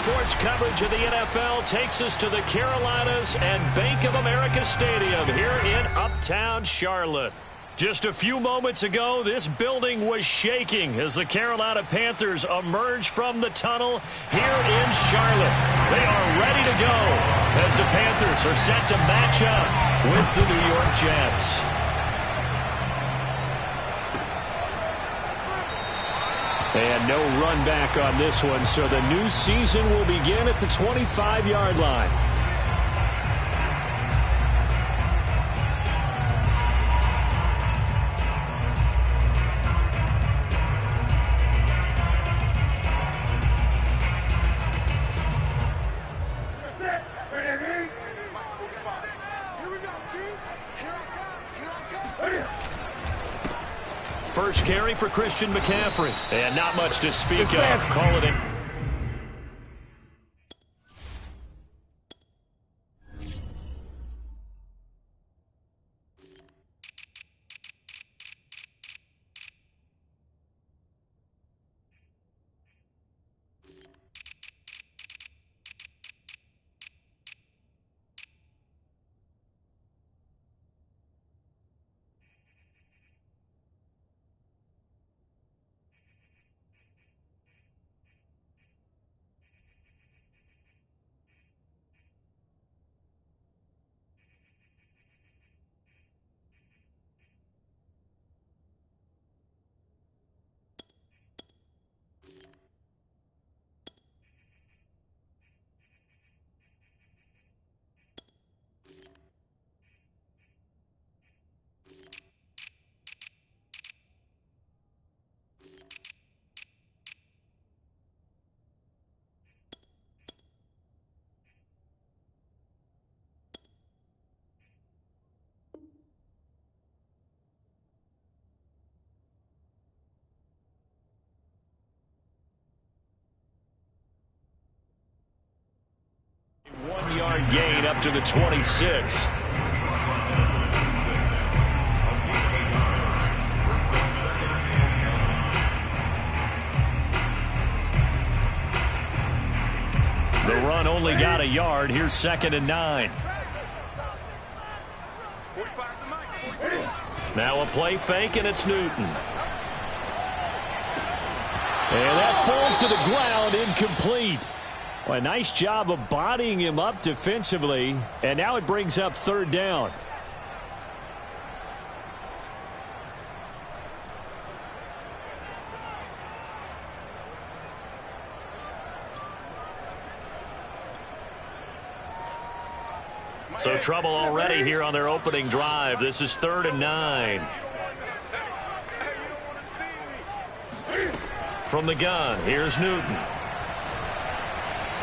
sports coverage of the NFL takes us to the Carolinas and Bank of America Stadium here in Uptown Charlotte. Just a few moments ago, this building was shaking as the Carolina Panthers emerge from the tunnel here in Charlotte. They are ready to go as the Panthers are set to match up with the New York Jets. And no run back on this one, so the new season will begin at the 25-yard line. First carry for Christian McCaffrey. And not much to speak of. Call it in. One-yard gain up to the 26. The run only got a yard. Here's 2nd and 9. Now a play fake, and it's Newton. And that falls to the ground, incomplete. Well, a nice job of bodying him up defensively, and now it brings up 3rd down. So trouble already here on their opening drive. This is 3rd and 9. From the gun, here's Newton.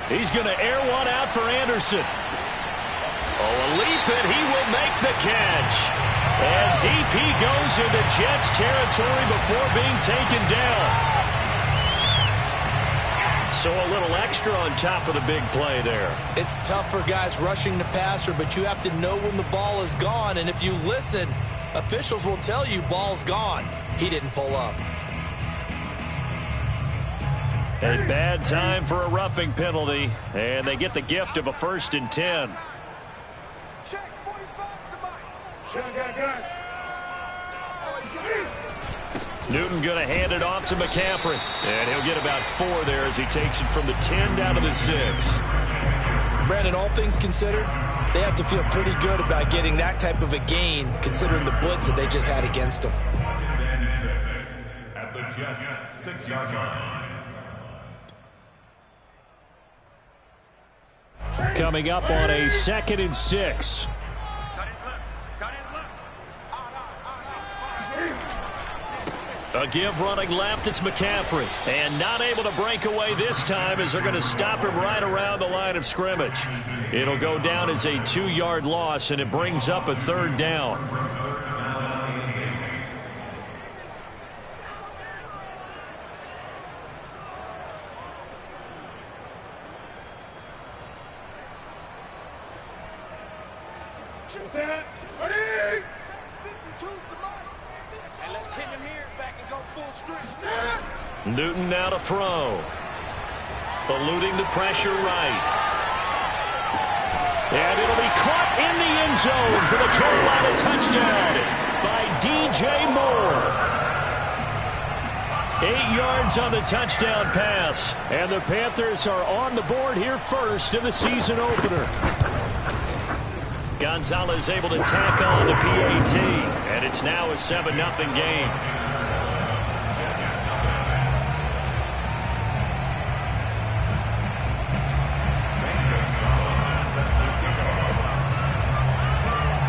He's going to air one out for Anderson. Oh, a leap, and he will make the catch. And deep he goes into Jets territory before being taken down. So a little extra on top of the big play there. It's tough for guys rushing the passer, but you have to know when the ball is gone. And if you listen, officials will tell you ball's gone. He didn't pull up. A bad time for a roughing penalty, and they get the gift of a 1st and 10. Newton going to hand it off to McCaffrey, and he'll get about 4 there as he takes it from the 10 down to the 6. Brandon, all things considered, they have to feel pretty good about getting that type of a gain, considering the blitz that they just had against them. At the Jets' 6-yard line. Coming up on a 2nd and 6. A give running left, it's McCaffrey. And not able to break away this time as they're going to stop him right around the line of scrimmage. It'll go down as a 2-yard loss, and it brings up a 3rd down. Newton now to throw. Eluding the pressure right. And it'll be caught in the end zone for the Carolina touchdown by DJ Moore. 8 yards on the touchdown pass. And the Panthers are on the board here first in the season opener. Gonzalez able to tack on the PAT. And it's now a 7-0 game.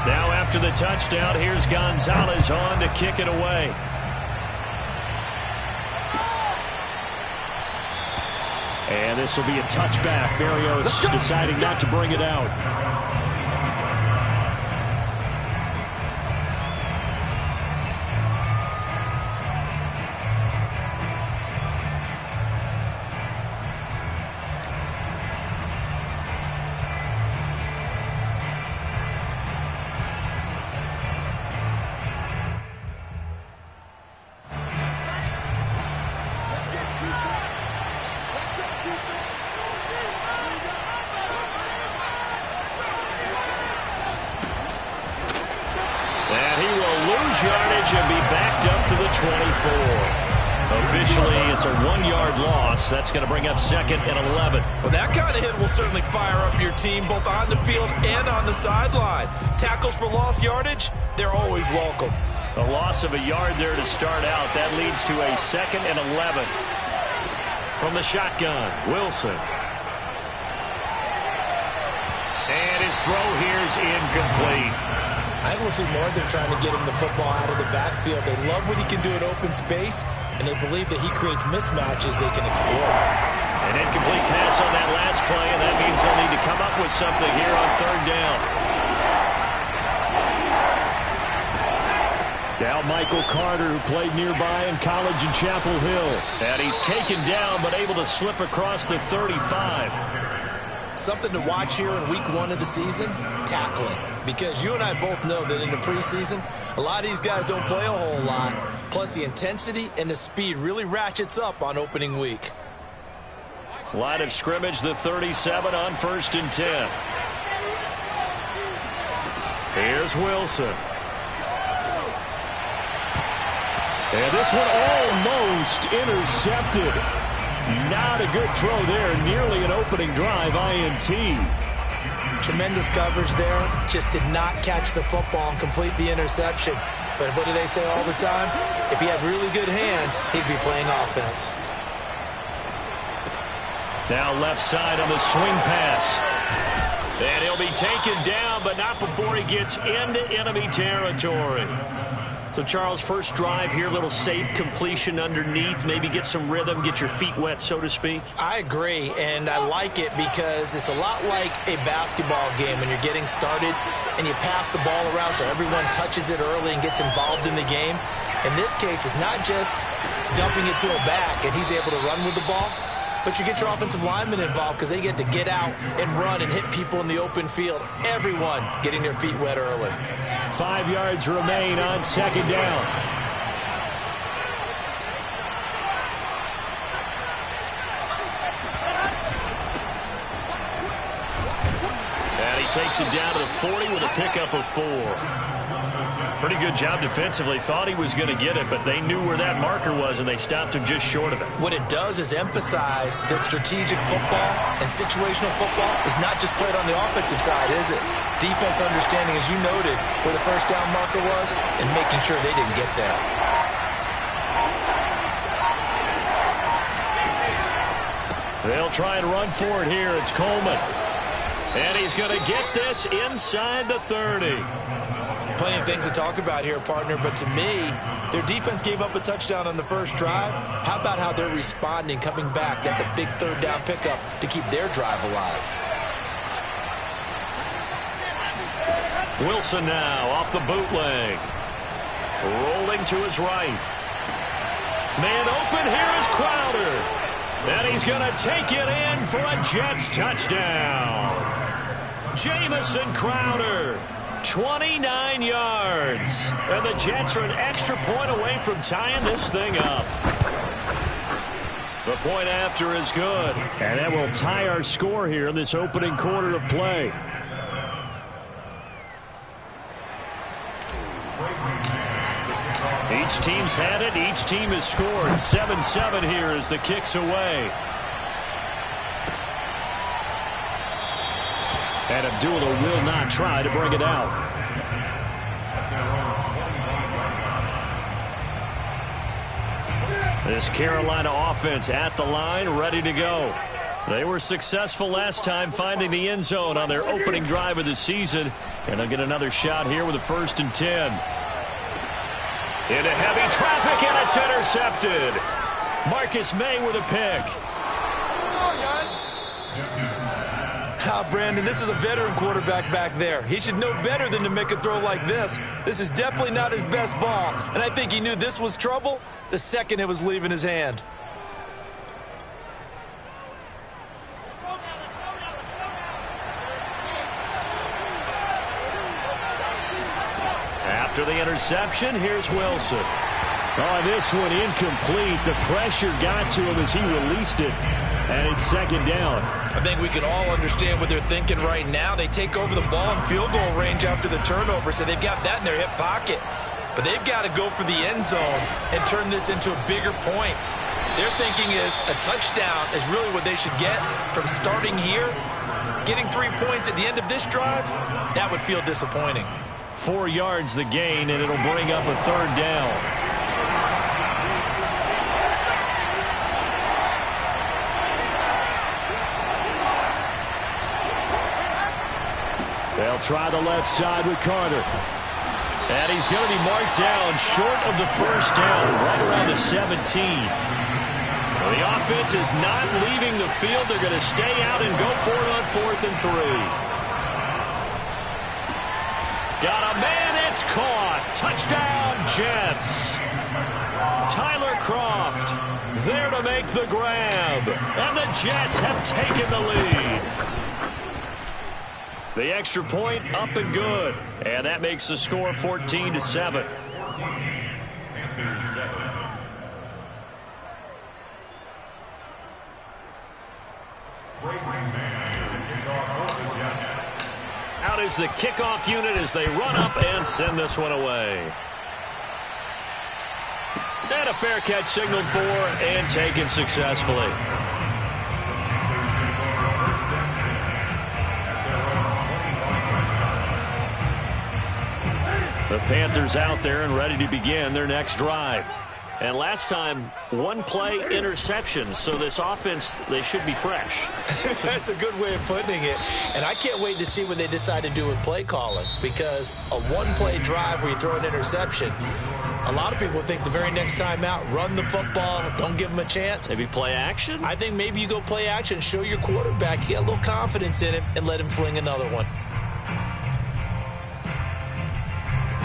Now after the touchdown, here's Gonzalez on to kick it away. And this will be a touchback. Berrios deciding not to bring it out. Yardage and be backed up to the 24. Officially, it's a 1-yard loss. That's going to bring up 2nd and 11. Well, that kind of hit will certainly fire up your team both on the field and on the sideline. Tackles for lost yardage, they're always welcome. A loss of a yard there to start out. That leads to a 2nd and 11. From the shotgun, Wilson. And his throw here is incomplete. I think we'll see more of them trying to get him the football out of the backfield. They love what he can do in open space, and they believe that he creates mismatches they can exploit. An incomplete pass on that last play, and that means they'll need to come up with something here on 3rd down. Now Michael Carter, who played nearby in college in Chapel Hill. And he's taken down, but able to slip across the 35. Something to watch here in week 1 of the season, tackling. Because you and I both know that in the preseason, a lot of these guys don't play a whole lot. Plus, the intensity and the speed really ratchets up on opening week. Line of scrimmage, the 37 on 1st and 10. Here's Wilson. And this one almost intercepted. Not a good throw there. Nearly an opening drive, INT. Tremendous coverage there. Just did not catch the football and complete the interception. But what do they say all the time? If he had really good hands, he'd be playing offense. Now left side on the swing pass. And he'll be taken down, but not before he gets into enemy territory. So, Charles, first drive here, little safe completion underneath. Maybe get some rhythm, get your feet wet, so to speak. I agree, and I like it because it's a lot like a basketball game when you're getting started and you pass the ball around so everyone touches it early and gets involved in the game. In this case, it's not just dumping it to a back and he's able to run with the ball, but you get your offensive linemen involved because they get to get out and run and hit people in the open field. Everyone getting their feet wet early. 5 yards remain on 2nd down. And he takes it down to the 40 with a pickup of 4. Pretty good job defensively. Thought he was going to get it, but they knew where that marker was, and they stopped him just short of it. What it does is emphasize that strategic football and situational football is not just played on the offensive side, is it? Defense understanding, as you noted, where the first down marker was and making sure they didn't get there. They'll try and run for it here. It's Coleman. And he's going to get this inside the 30. Plenty of things to talk about here, partner, but to me, their defense gave up a touchdown on the first drive. How about how they're responding, coming back? That's a big 3rd down pickup to keep their drive alive. Wilson now off the bootleg. Rolling to his right. Man open, here is Crowder. And he's going to take it in for a Jets touchdown. Jamison Crowder, 29 yards. And the Jets are an extra point away from tying this thing up. The point after is good. And that will tie our score here in this opening quarter of play. Each team's had it. Each team has scored. 7-7 here as the kick's away. And Abdullah will not try to bring it out. This Carolina offense at the line, ready to go. They were successful last time finding the end zone on their opening drive of the season. And they'll get another shot here with a 1st and 10. Into heavy traffic, and it's intercepted. Marcus May with a pick. Brandon, this is a veteran quarterback back there. He should know better than to make a throw like this. This is definitely not his best ball, and I think he knew this was trouble the second it was leaving his hand. After the interception, here's Wilson. Oh, this one incomplete. The pressure got to him as he released it, and it's 2nd down. I think we can all understand what they're thinking right now. They take over the ball in field goal range after the turnover, so they've got that in their hip pocket. But they've got to go for the end zone and turn this into bigger points. Their thinking is a touchdown is really what they should get from starting here. Getting 3 points at the end of this drive, that would feel disappointing. 4 yards the gain, and it'll bring up a 3rd down. They'll try the left side with Carter. And he's going to be marked down short of the 1st down, right around the 17. The offense is not leaving the field. They're going to stay out and go for it on 4th and 3. Got a man, it's caught. Touchdown, Jets. Tyler Kroft there to make the grab. And the Jets have taken the lead. The extra point up and good. And that makes the score 14-7. Out is the kickoff unit as they run up and send this one away. And a fair catch signaled for and taken successfully. The Panthers out there and ready to begin their next drive. And last time, 1 play interception. So this offense, they should be fresh. That's a good way of putting it. And I can't wait to see what they decide to do with play calling. Because a 1-play drive where you throw an interception, a lot of people think the very next time out, run the football, don't give them a chance. Maybe play action? I think maybe you go play action, show your quarterback, get a little confidence in him, and let him fling another one.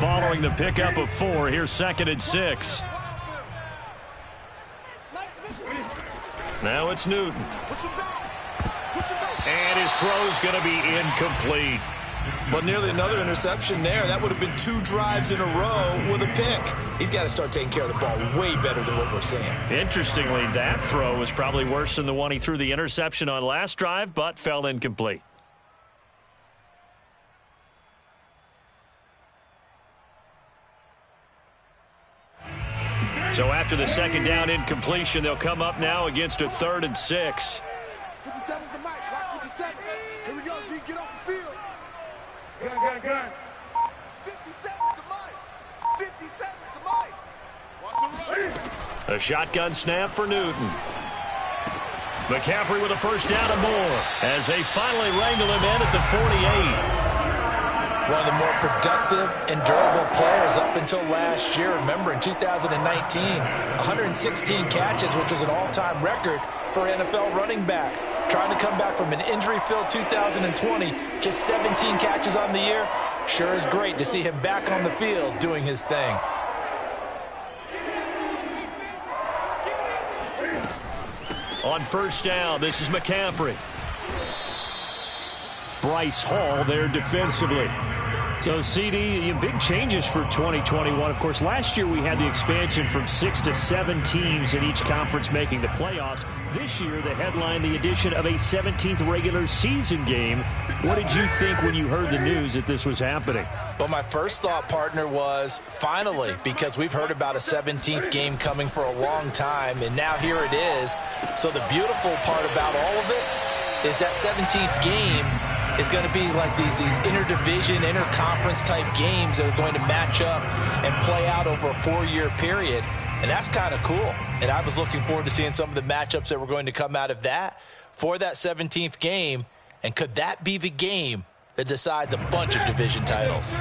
Following the pickup of 4, here's 2nd and 6. Now it's Newton. And his throw's going to be incomplete. But nearly another interception there. That would have been 2 drives in a row with a pick. He's got to start taking care of the ball way better than what we're seeing. Interestingly, that throw was probably worse than the one he threw the interception on last drive, but fell incomplete. So after the 2nd down incompletion, they'll come up now against a 3rd and 6. 57's the mic. Watch 57. Here we go. G, get off the field. Gun. 57's the mic. 57's the mic. Watch the run. A shotgun snap for Newton. McCaffrey with a 1st down and more as they finally wrangle him in at the 48. One of the more productive and durable players up until last year. Remember, in 2019, 116 catches, which was an all-time record for NFL running backs. Trying to come back from an injury-filled 2020, just 17 catches on the year. Sure is great to see him back on the field doing his thing. On 1st down, this is McCaffrey. Bryce Hall there defensively. So, CD, big changes for 2021. Of course, last year we had the expansion from 6 to 7 teams in each conference making the playoffs. This year, the headline, the addition of a 17th regular season game. What did you think when you heard the news that this was happening? Well, my first thought, partner, was finally, because we've heard about a 17th game coming for a long time, and now here it is. So the beautiful part about all of it is that 17th game is going to be like these interdivision, interconference type games that are going to match up and play out over a 4-year period. And that's kind of cool. And I was looking forward to seeing some of the matchups that were going to come out of that for that 17th game. And could that be the game that decides a bunch of division titles?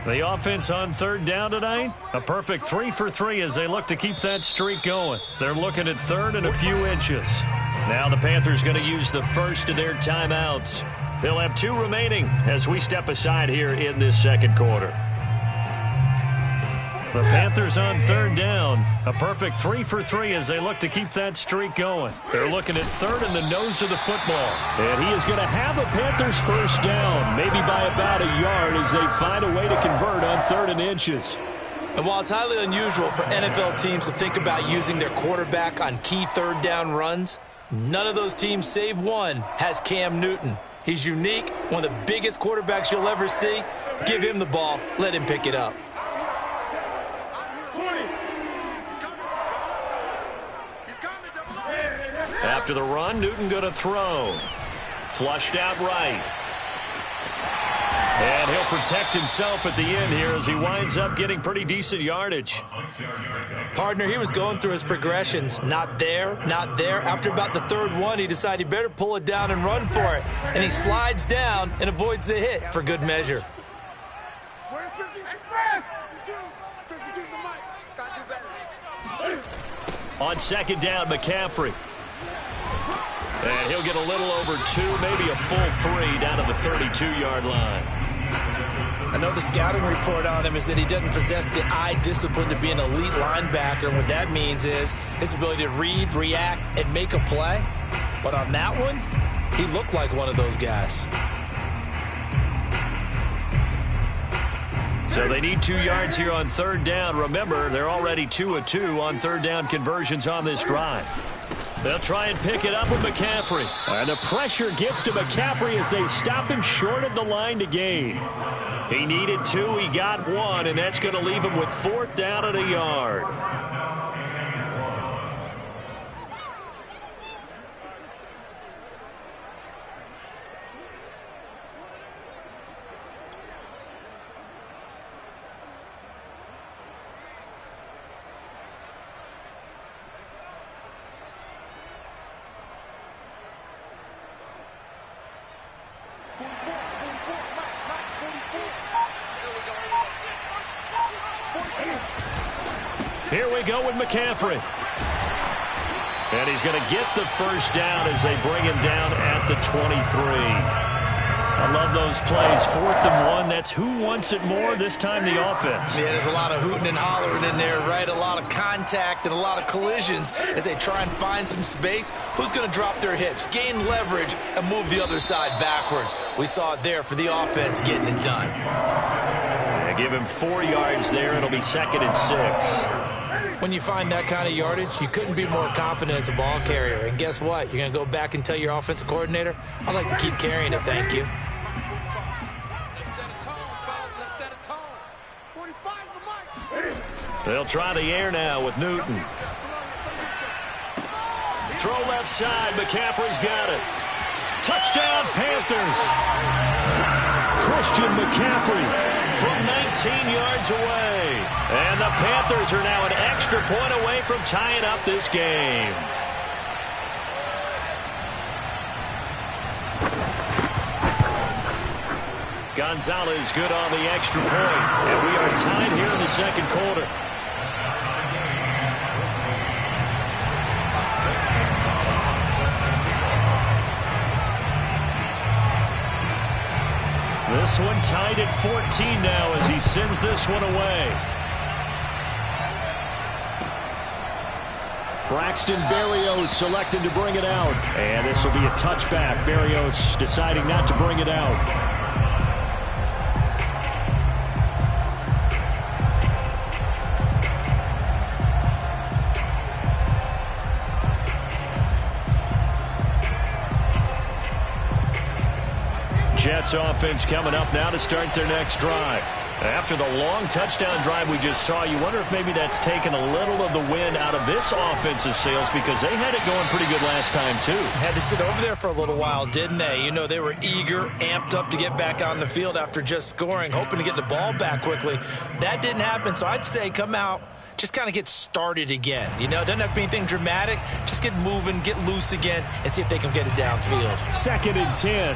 The offense on third down tonight, a perfect 3 for 3 as they look to keep that streak going. They're looking at third and a few inches. Now the Panthers going to use the first of their timeouts. They'll have 2 remaining as we step aside here in this second quarter. The Panthers on third down, a perfect 3 for 3 as they look to keep that streak going. They're looking at third in the nose of the football. And he is going to have a Panthers first down, maybe by about a yard as they find a way to convert on third and inches. And while it's highly unusual for NFL teams to think about using their quarterback on key third down runs, none of those teams, save one, has Cam Newton. He's unique, one of the biggest quarterbacks you'll ever see. Give him the ball. Let him pick it up. After the run, Newton going to throw. Flushed out right. And he'll protect himself at the end here as he winds up getting pretty decent yardage. Partner, he was going through his progressions. Not there, not there. After about the third one, he decided he better pull it down and run for it. And he slides down and avoids the hit for good measure. Where's 52? 52's the mic. Got to do better. On second down, McCaffrey. And he'll get a little over 2, maybe a full 3 down to the 32-yard line. I know the scouting report on him is that he doesn't possess the eye discipline to be an elite linebacker. And what that means is his ability to read, react, and make a play. But on that one, he looked like one of those guys. So they need 2 yards here on third down. Remember, they're already 2 of 2 on third down conversions on this drive. They'll try and pick it up with McCaffrey. And the pressure gets to McCaffrey as they stop him short of the line to gain. He needed 2, he got 1, and that's going to leave him with 4th down at a yard. Here we go with McCaffrey. And he's going to get the first down as they bring him down at the 23. I love those plays. 4th and 1. That's who wants it more, this time the offense. Yeah, there's a lot of hooting and hollering in there, right? A lot of contact and a lot of collisions as they try and find some space. Who's going to drop their hips, gain leverage, and move the other side backwards? We saw it there for the offense getting it done. Yeah, give him 4 yards there. It'll be 2nd and 6. When you find that kind of yardage, you couldn't be more confident as a ball carrier. And guess what? You're going to go back and tell your offensive coordinator, I'd like to keep carrying it, thank you. They'll try the air now with Newton. Throw left side. McCaffrey's got it. Touchdown, Panthers. Christian McCaffrey from 19 yards away. And the Panthers are now an extra point away from tying up this game. Gonzalez good on the extra point. And we are tied here in the second quarter. This one tied at 14 now as he sends this one away. Braxton Berrios selected to bring it out. And this will be a touchback. Berrios deciding not to bring it out. Jets offense coming up now to start their next drive. After the long touchdown drive we just saw, you wonder if maybe that's taken a little of the wind out of this offense's sails, because they had it going pretty good last time too. Had to sit over there for a little while, didn't they? You know, they were eager, amped up to get back on the field after just scoring, hoping to get the ball back quickly. That didn't happen, so I'd say come out, just kind of get started again. You know, it doesn't have to be anything dramatic. Just get moving, get loose again, and see if they can get it downfield. 2nd and 10.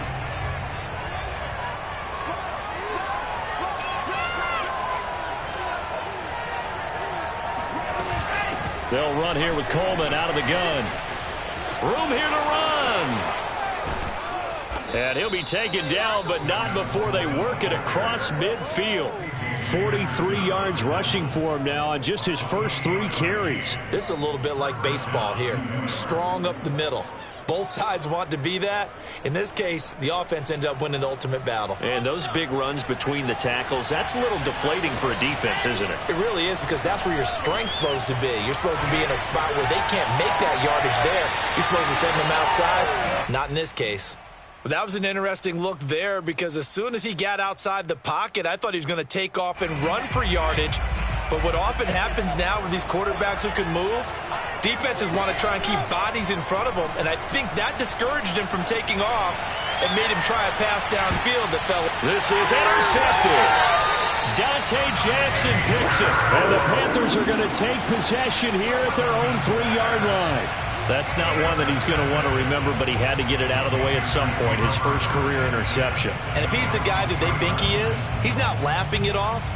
They'll run here with Coleman out of the gun. Room here to run. And he'll be taken down, but not before they work it across midfield. 43 yards rushing for him now on just his first 3 carries. This is a little bit like baseball here. Strong up the middle. Both sides want to be that. In this case, the offense ended up winning the ultimate battle. And those big runs between the tackles, that's a little deflating for a defense, isn't it? It really is, because that's where your strength's supposed to be. You're supposed to be in a spot where they can't make that yardage there. You're supposed to send them outside. Not in this case. Well, that was an interesting look there, because as soon as he got outside the pocket, I thought he was going to take off and run for yardage. But what often happens now with these quarterbacks who can move, defenses want to try and keep bodies in front of them, and I think that discouraged him from taking off and made him try a pass downfield that fell. This is intercepted. Dante Jackson picks it, and the Panthers are going to take possession here at their own 3-yard line. That's not one that he's going to want to remember, but he had to get it out of the way at some point, his first career interception. And if he's the guy that they think he is, he's not laughing it off,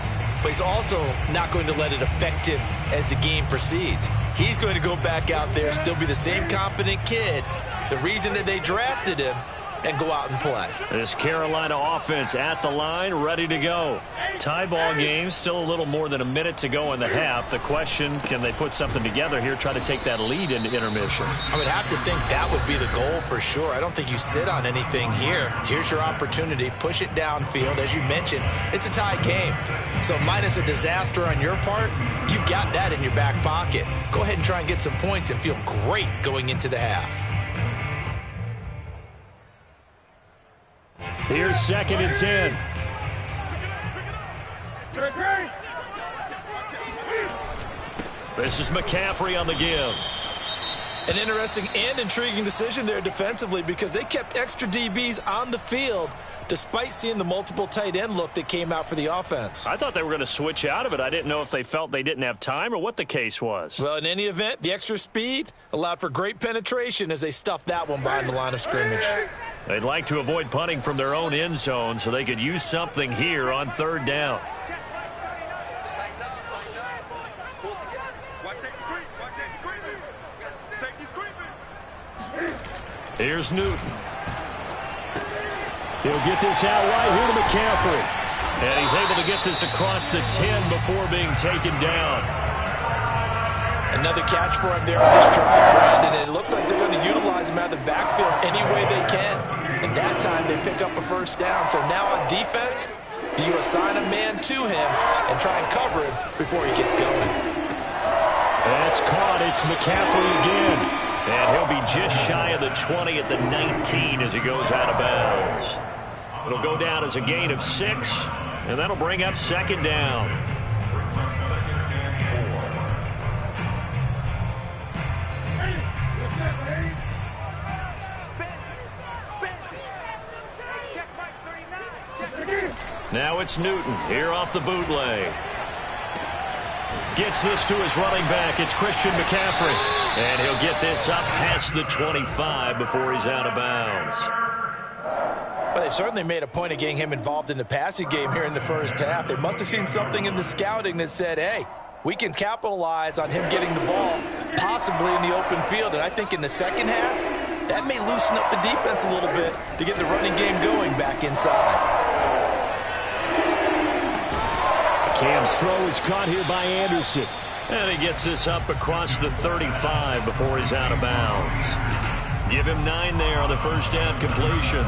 but he's also not going to let it affect him as the game proceeds. He's going to go back out there, still be the same confident kid, the reason that they drafted him, and go out and play. This Carolina offense at the line, ready to go. Tie ball game, still a little more than a minute to go in the half. The question, can they put something together here, try to take that lead into intermission? I would have to think that would be the goal for sure. I don't think you sit on anything here. Here's your opportunity. Push it downfield. As you mentioned, it's a tie game. So minus a disaster on your part, you've got that in your back pocket. Go ahead and try and get some points and feel great going into the half. Here's 2nd and 10. This is McCaffrey on the give. An interesting and intriguing decision there defensively, because they kept extra DBs on the field despite seeing the multiple tight end look that came out for the offense. I thought they were going to switch out of it. I didn't know if they felt they didn't have time or what the case was. Well, in any event, the extra speed allowed for great penetration as they stuffed that one behind the line of scrimmage. They'd like to avoid punting from their own end zone so they could use something here on 3rd down. Here's Newton. He'll get this out right here to McCaffrey. And he's able to get this across the 10 before being taken down. Another catch for him there on this drive, Brandon. And it looks like they're going to utilize him out of the backfield any way they can. And that time they pick up a 1st down. So now on defense, do you assign a man to him and try and cover him before he gets going? That's caught. It's McCaffrey again. And he'll be just shy of the 20 at the 19 as he goes out of bounds. It'll go down as a gain of 6, and that'll bring up 2nd down. Now it's Newton here off the bootleg. Gets this to his running back. It's Christian McCaffrey. And he'll get this up past the 25 before he's out of bounds. Well, they've certainly made a point of getting him involved in the passing game here in the first half. They must have seen something in the scouting that said, hey, we can capitalize on him getting the ball, possibly in the open field. And I think in the second half, that may loosen up the defense a little bit to get the running game going back inside. Cam's throw is caught here by Anderson. And he gets this up across the 35 before he's out of bounds. Give him 9 there on the 1st down completion.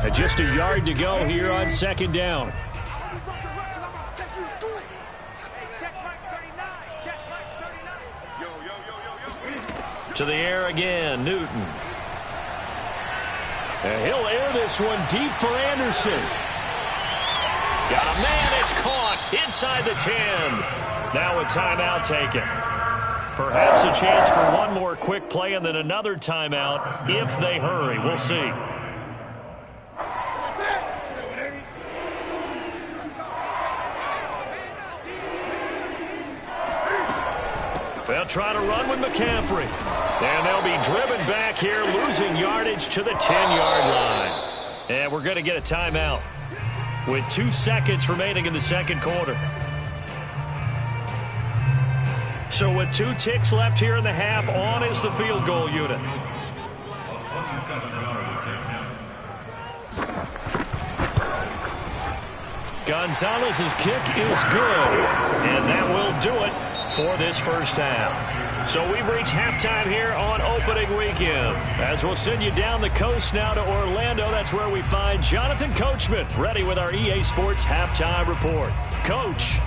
And just a yard to go here on 2nd down. To the air again, Newton. And he'll air this one deep for Anderson. Got a man, it's caught inside the 10. Now a timeout taken. Perhaps a chance for one more quick play and then another timeout if they hurry. We'll see. They'll try to run with McCaffrey. And they'll be driven back here, losing yardage to the 10-yard line. And we're going to get a timeout with 2 seconds remaining in the second quarter. So with 2 ticks left here in the half, on is the field goal unit. Gonzalez's kick is good, and that will do it for this first half. So we've reached halftime here on opening weekend. As we'll send you down the coast now to Orlando, that's where we find Jonathan Coachman ready with our EA Sports halftime report. Coach.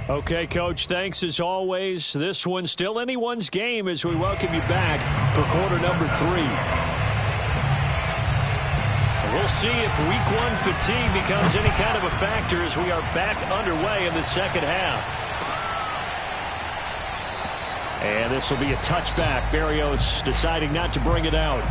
Okay, Coach, thanks as always. This one's still anyone's game as we welcome you back for quarter number 3. We'll see if week 1 fatigue becomes any kind of a factor as we are back underway in the second half. And this will be a touchback. Berrios deciding not to bring it out.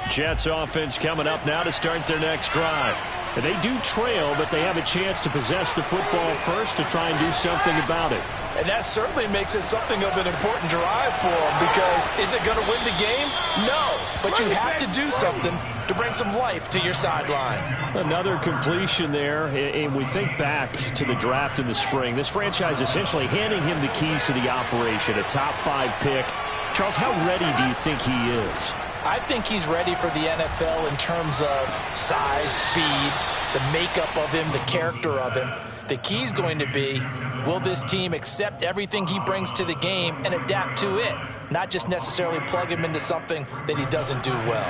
Jets offense coming up now to start their next drive. And they do trail, but they have a chance to possess the football first to try and do something about it. And that certainly makes it something of an important drive for them, because is it going to win the game? No, but you have to do something to bring some life to your sideline. Another completion there, and we think back to the draft in the spring. This franchise essentially handing him the keys to the operation, a top 5 pick. Charles, how ready do you think he is? I think he's ready for the NFL in terms of size, speed, the makeup of him, the character of him. The key's going to be, will this team accept everything he brings to the game and adapt to it, not just necessarily plug him into something that he doesn't do well.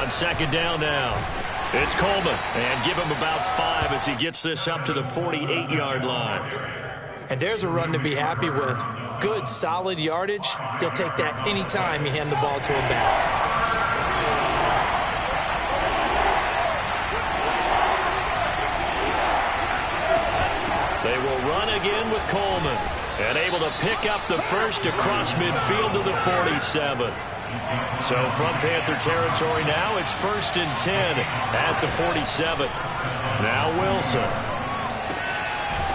On second down now. It's Coleman, and give him about 5 as he gets this up to the 48-yard line. And there's a run to be happy with. Good, solid yardage. He'll take that anytime you hand the ball to him back. They will run again with Coleman, and able to pick up the first across midfield to the 47. So from Panther territory now, it's 1st and 10 at the 47. Now Wilson.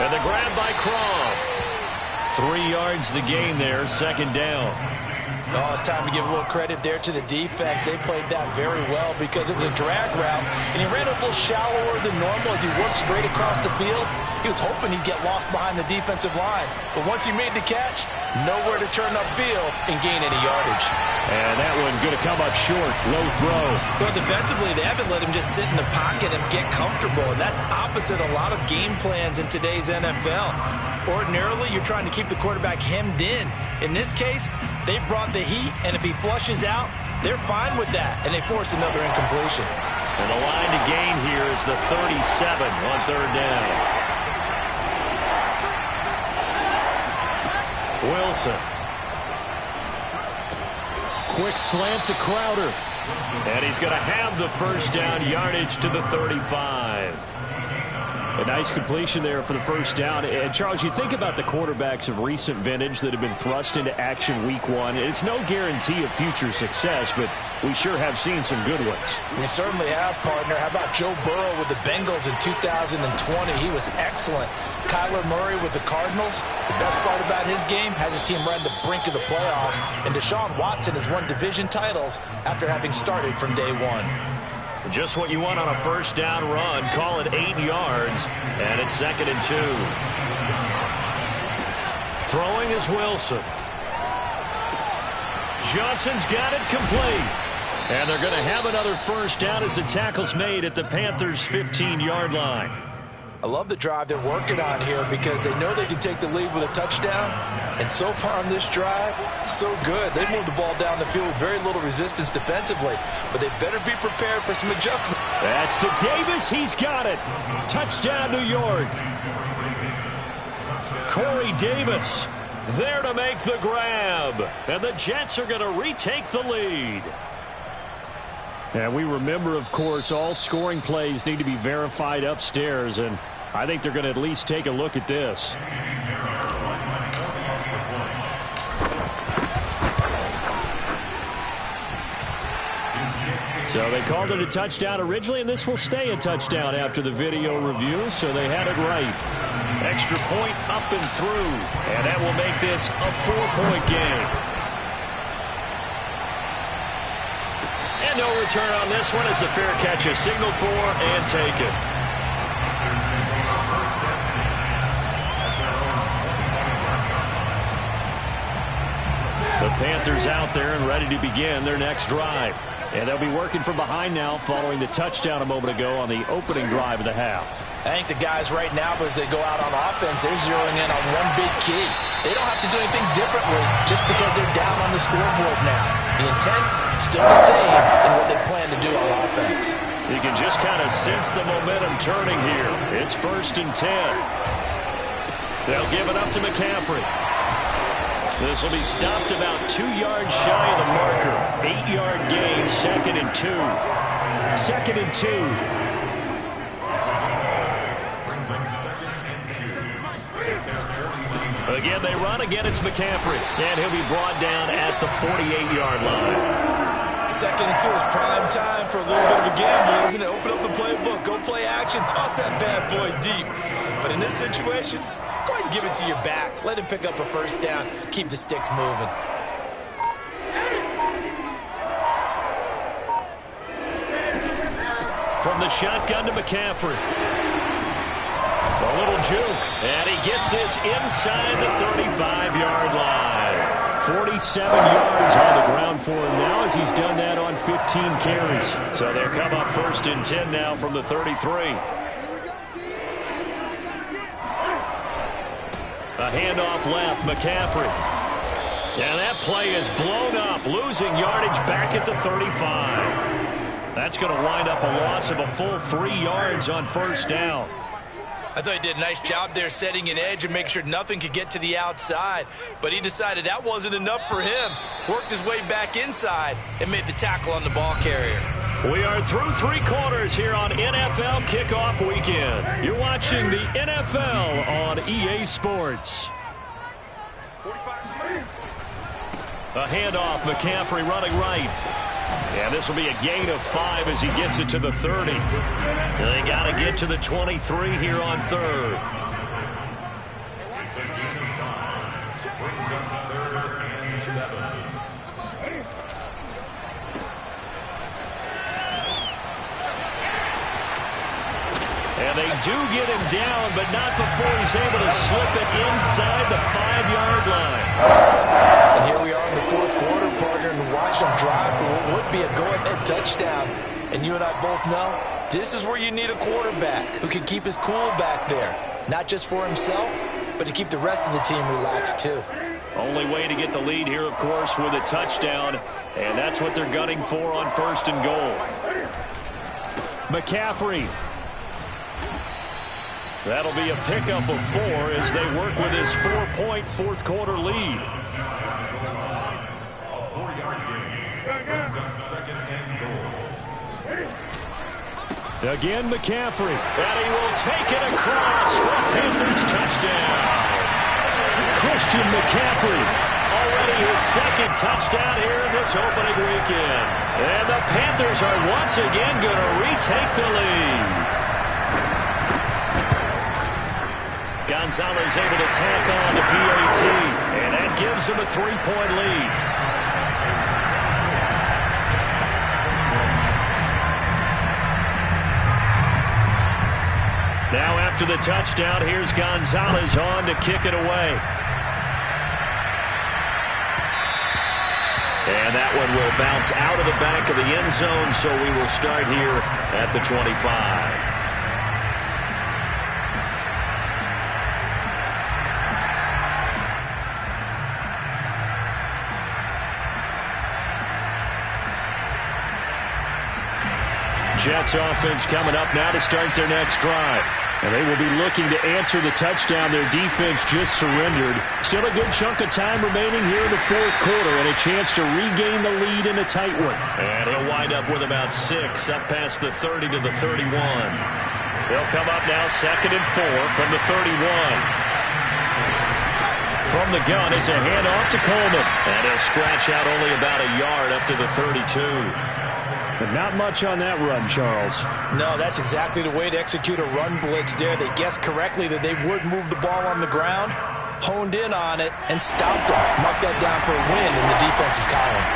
And the grab by Croft. 3 yards the gain there, second down. Oh, it's time to give a little credit there to the defense. They played that very well because it was a drag route, and he ran a little shallower than normal as he worked straight across the field. He was hoping he'd get lost behind the defensive line, but once he made the catch, nowhere to turn upfield and gain any yardage. And that one going to come up short, low throw. Well, defensively, they haven't let him just sit in the pocket and get comfortable, and that's opposite a lot of game plans in today's NFL. Ordinarily, you're trying to keep the quarterback hemmed in. In this case, they brought the heat, and if he flushes out, they're fine with that, and they force another incompletion. And the line to gain here is the 37 on third down. Wilson. Quick slant to Crowder. And he's going to have the first down, yardage to the 35. A nice completion there for the first down. And, Charles, you think about the quarterbacks of recent vintage that have been thrust into action week one. It's no guarantee of future success, but we sure have seen some good ones. We certainly have, partner. How about Joe Burrow with the Bengals in 2020? He was excellent. Kyler Murray with the Cardinals. The best part about his game has his team right on the brink of the playoffs. And Deshaun Watson has won division titles after having started from day one. Just what you want on a first down run. Call it 8 yards, and it's 2nd and 2. Throwing is Wilson. Johnson's got it complete. And they're going to have another first down as the tackle's made at the Panthers' 15-yard line. I love the drive they're working on here because they know they can take the lead with a touchdown. And so far on this drive, so good. They moved the ball down the field with very little resistance defensively. But they better be prepared for some adjustment. That's to Davis. He's got it. Touchdown, New York. Corey Davis there to make the grab. And the Jets are going to retake the lead. And we remember, of course, all scoring plays need to be verified upstairs. And I think they're going to at least take a look at this. So they called it a touchdown originally, and this will stay a touchdown after the video review, so they had it right. Extra point up and through, and that will make this a 4-point game. And no return on this one as the fair catch is signaled for and taken. The Panthers out there and ready to begin their next drive. And they'll be working from behind now following the touchdown a moment ago on the opening drive of the half. I think the guys right now, as they go out on offense, they're zeroing in on one big key. They don't have to do anything differently just because they're down on the scoreboard now. The intent, still the same in what they plan to do on offense. You can just kind of sense the momentum turning here. It's 1st and 10. They'll give it up to McCaffrey. This will be stopped about 2 yards shy of the marker. 8-yard gain, 2nd and 2. 2nd and 2. Again, they run. Again, it's McCaffrey. And he'll be brought down at the 48-yard line. 2nd and 2 is prime time for a little bit of a gamble, isn't it? Open up the playbook. Go play action. Toss that bad boy deep. But in this situation, go ahead and give it to your back. Let him pick up a first down. Keep the sticks moving. From the shotgun to McCaffrey. A little juke. And he gets this inside the 35-yard line. 47 yards on the ground for him now as he's done that on 15 carries. So they'll come up 1st and 10 now from the 33. A handoff left, McCaffrey. And that play is blown up, losing yardage back at the 35. That's going to wind up a loss of a full 3 yards on first down. I thought he did a nice job there setting an edge and make sure nothing could get to the outside. But he decided that wasn't enough for him. Worked his way back inside and made the tackle on the ball carrier. We are through 3 quarters here on NFL Kickoff Weekend. You're watching the NFL on EA Sports. A handoff, McCaffrey running right. And this will be a gain of 5 as he gets it to the 30. They got to get to the 23 here on 3rd. Brings up 3rd and 7. And they do get him down, but not before he's able to slip it inside the 5-yard line. And here we are in the 4th quarter, partner, and watch them drive for what would be a go-ahead touchdown. And you and I both know this is where you need a quarterback who can keep his cool back there. Not just for himself, but to keep the rest of the team relaxed too. Only way to get the lead here, of course, with a touchdown. And that's what they're gunning for on 1st and goal. McCaffrey. That'll be a pickup of 4 as they work with his 4-point 4th quarter lead. A 4-yard gain. Brings up 2nd and goal. Again, McCaffrey. And he will take it across for a Panthers touchdown. Christian McCaffrey. Already his second touchdown here in this opening weekend. And the Panthers are once again going to retake the lead. Gonzalez able to tack on the PAT. And that gives him a 3-point lead. Now after the touchdown, here's Gonzalez on to kick it away. And that one will bounce out of the back of the end zone, so we will start here at the 25. Jets offense coming up now to start their next drive. And they will be looking to answer the touchdown their defense just surrendered. Still a good chunk of time remaining here in the fourth quarter and a chance to regain the lead in a tight one. And he'll wind up with about 6 up past the 30 to the 31. They'll come up now 2nd and 4 from the 31. From the gun, it's a handoff to Coleman. And he'll scratch out only about a yard up to the 32. But not much on that run, Charles. No, that's exactly the way to execute a run blitz there. They guessed correctly that they would move the ball on the ground, honed in on it, and stopped it. Marked that down for a win in the defense's column.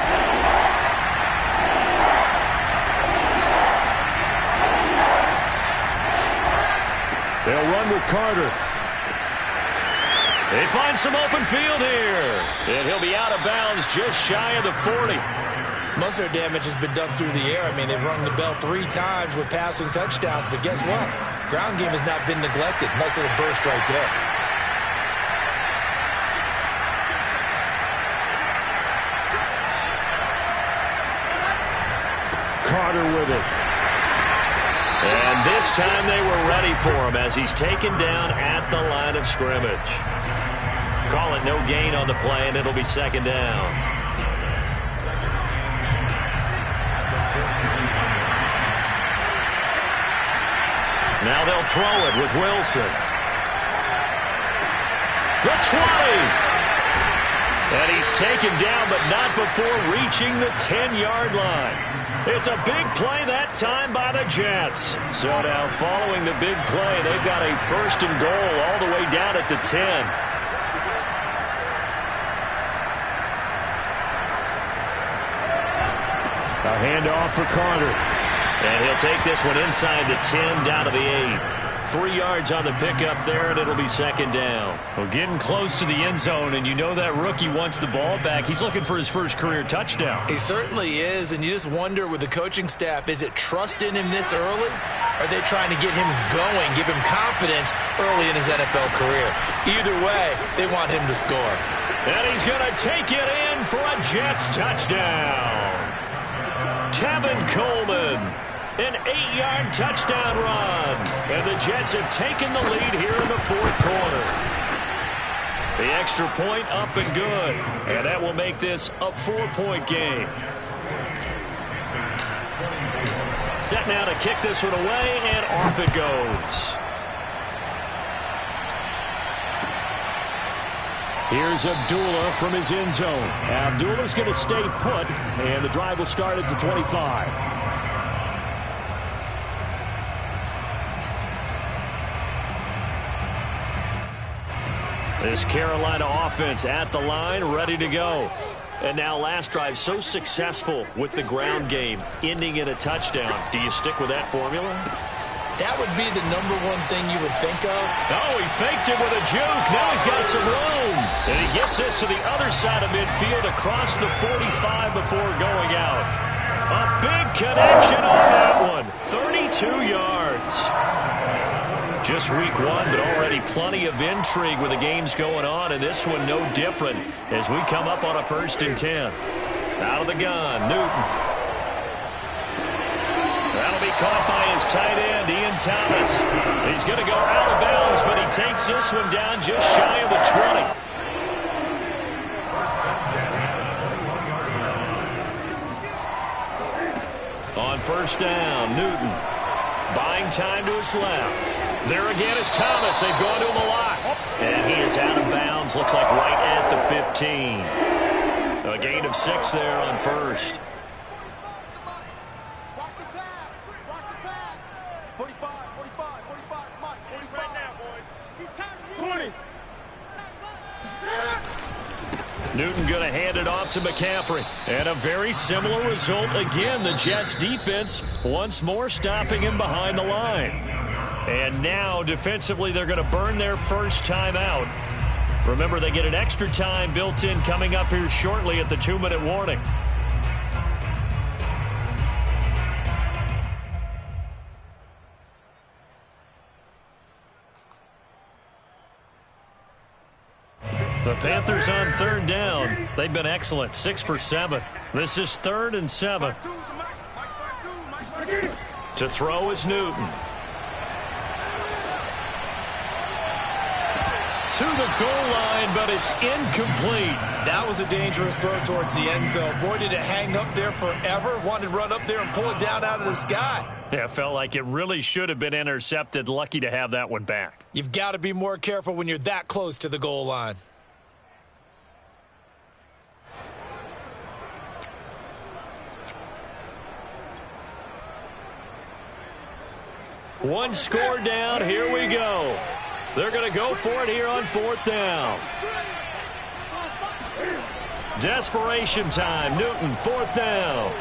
They'll run with Carter. They find some open field here. And he'll be out of bounds just shy of the 40. Most of their damage has been done through the air. I mean, they've rung the bell 3 times with passing touchdowns, but guess what? Ground game has not been neglected. Nice little burst right there. Carter with it. And this time they were ready for him as he's taken down at the line of scrimmage. Call it no gain on the play, and it'll be 2nd down. Now they'll throw it with Wilson. The 20. And he's taken down, but not before reaching the 10-yard line. It's a big play that time by the Jets. So now following the big play, they've got a 1st and goal all the way down at the 10. A handoff for Carter. And he'll take this one inside the 10 down to the 8. 3 yards on the pickup there, and it'll be 2nd down. Well, getting close to the end zone, and you know that rookie wants the ball back. He's looking for his first career touchdown. He certainly is, and you just wonder with the coaching staff, is it trust in him this early? Or are they trying to get him going, give him confidence early in his NFL career? Either way, they want him to score. And he's going to take it in for a Jets touchdown. Tevin Coleman. An 8-yard touchdown run. And the Jets have taken the lead here in the fourth quarter. The extra point up and good. And that will make this a 4-point game. Set now to kick this one away, and off it goes. Here's Abdullah from his end zone. Abdullah's going to stay put, and the drive will start at the 25. This Carolina offense at the line, ready to go. And now last drive so successful with the ground game, ending in a touchdown. Do you stick with that formula? That would be the #1 thing you would think of. Oh, he faked it with a juke. Now he's got some room. And he gets this to the other side of midfield across the 45 before going out. A big connection on that one. 32 yards. Just week 1, but already plenty of intrigue with the games going on, and this one no different as we come up on a 1st and 10. Out of the gun, Newton. That'll be caught by his tight end, Ian Thomas. He's going to go out of bounds, but he takes this one down just shy of the 20. On 1st down, Newton. Buying time to his left. There again is Thomas. They've gone to him a lot. And he is out of bounds. Looks like right at the 15. A gain of 6 there on first. Watch the pass. Watch the pass. 45, 45, 45. Mike, 45. Right now, boys. He's tired. 20. Newton going to hand it off to McCaffrey. And a very similar result again. The Jets defense once more stopping him behind the line. And now defensively they're going to burn their first timeout. Remember, they get an extra time built in coming up here shortly at the 2-minute warning. The Panthers on 3rd down. They've been excellent, 6 for 7. This is 3rd and 7. To throw is Newton. To the goal line, but it's incomplete. That was a dangerous throw towards the end zone. Boy, did it hang up there forever. Wanted to run up there and pull it down out of the sky. Yeah, felt like it really should have been intercepted. Lucky to have that one back. You've got to be more careful when you're that close to the goal line. One score down. Here we go. They're going to go for it here on 4th down. Desperation time. Newton, 4th down.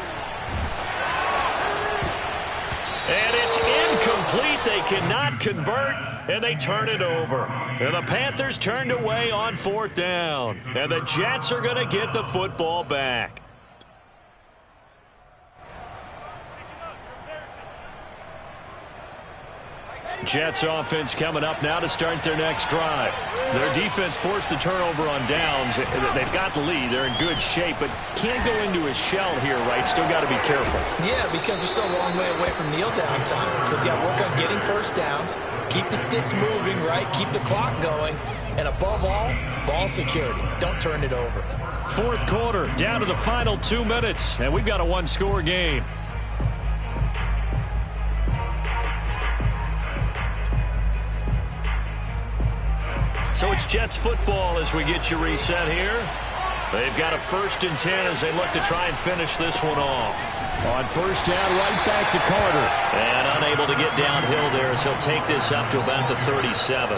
And it's incomplete. They cannot convert, and they turn it over. And the Panthers turned away on 4th down. And the Jets are going to get the football back. Jets offense coming up now to start their next drive. Their defense forced the turnover on downs. They've got the lead. They're in good shape, but can't go into a shell here, right? Still got to be careful. Yeah, because they're still a long way away from kneel down time. So they've got to work on getting first downs, keep the sticks moving, right? Keep the clock going. And above all, ball security. Don't turn it over. 4th quarter, down to the final 2 minutes, and we've got a one-score game. So it's Jets football as we get you reset here. They've got a 1st and 10 as they look to try and finish this one off. On 1st down, right back to Carter. And unable to get downhill there as he'll take this up to about the 37.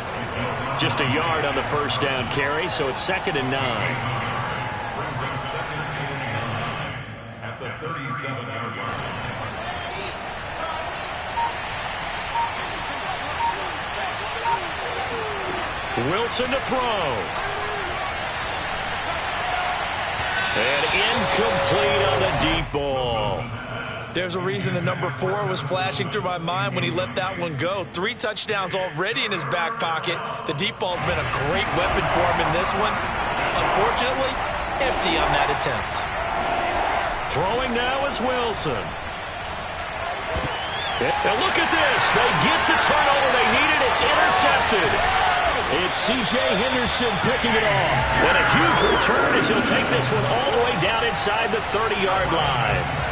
Just a yard on the 1st down carry, so it's 2nd and 9. Brings up 2nd and 9 at the 37-yard line. Wilson to throw. And incomplete on the deep ball. There's a reason the number 4 was flashing through my mind when he let that one go. 3 touchdowns already in his back pocket. The deep ball's been a great weapon for him in this one. Unfortunately, empty on that attempt. Throwing now is Wilson. And look at this. They get the turnover they needed. It's intercepted. It's C.J. Henderson picking it off. And a huge return as he'll take this one all the way down inside the 30-yard line.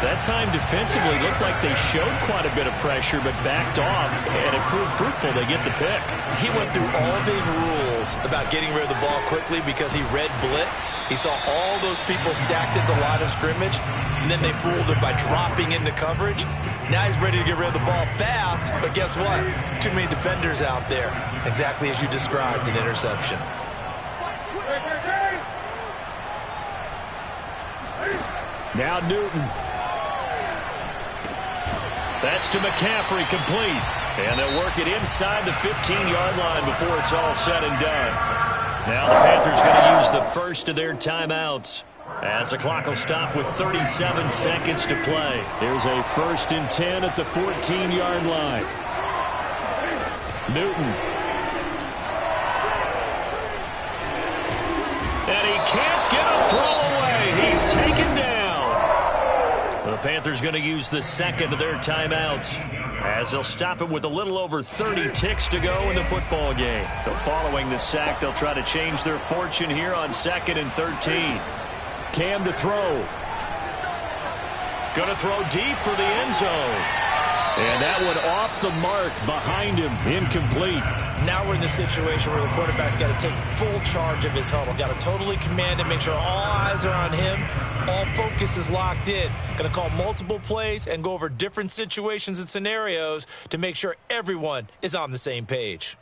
That time defensively looked like they showed quite a bit of pressure but backed off, and it proved fruitful. They get the pick. He went through all of his rules about getting rid of the ball quickly because he read blitz. He saw all those people stacked at the line of scrimmage, and then they fooled him by dropping into coverage. Now he's ready to get rid of the ball fast, but guess what? Too many defenders out there. Exactly as you described, an interception. Now Newton. That's to McCaffrey, complete. And they'll work it inside the 15-yard line before it's all said and done. Now the Panthers going to use the first of their timeouts, as the clock will stop with 37 seconds to play. Here's a 1st and 10 at the 14-yard line. Newton. And he can't get a throw away. He's taken down. The Panthers going to use the second of their timeouts, as they'll stop it with a little over 30 ticks to go in the football game. So following the sack, they'll try to change their fortune here on 2nd and 13. Cam to throw. Going to throw deep for the end zone. And that one off the mark behind him, incomplete. Now we're in the situation where the quarterback's got to take full charge of his huddle. Got to totally command it, make sure all eyes are on him. All focus is locked in. Going to call multiple plays and go over different situations and scenarios to make sure everyone is on the same page.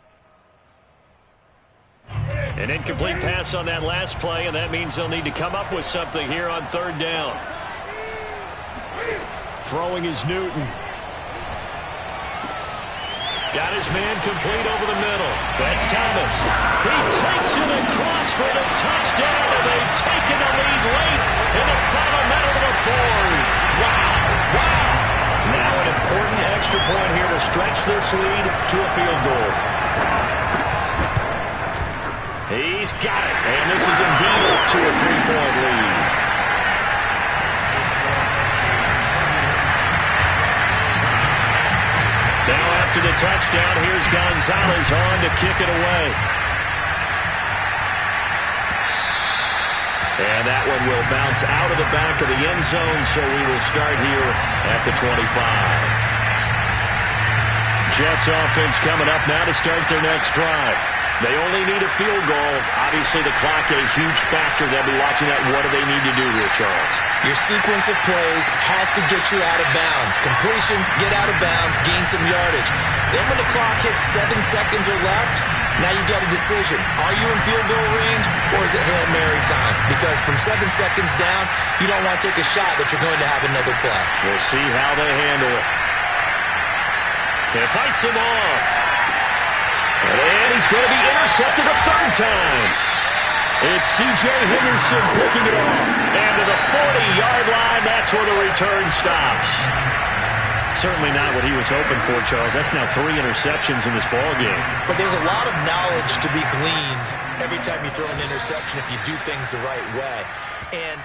An incomplete pass on that last play, and that means they'll need to come up with something here on third down. Throwing is Newton. Got his man complete over the middle. That's Thomas. He takes it across for the touchdown, and they've taken the lead late in the final minute of the fourth. Wow. Wow. Now an important extra point here to stretch this lead to a field goal. He's got it, and this is indeed up to a 3-point lead. Now after the touchdown, here's Gonzalez on to kick it away. And that one will bounce out of the back of the end zone, so we will start here at the 25. Jets offense coming up now to start their next drive. They only need a field goal. Obviously, the clock a huge factor. They'll be watching that. What do they need to do here, Charles? Your sequence of plays has to get you out of bounds. Completions, get out of bounds, gain some yardage. Then when the clock hits 7 seconds or left, now you got a decision. Are you in field goal range, or is it Hail Mary time? Because from 7 seconds down, you don't want to take a shot that you're going to have another play. We'll see how they handle it. It fights him off. And he's going to be intercepted a third time. It's C.J. Henderson picking it off. And to the 40-yard line, that's where the return stops. Certainly not what he was hoping for, Charles. That's now 3 interceptions in this ballgame. But there's a lot of knowledge to be gleaned every time you throw an interception if you do things the right way. And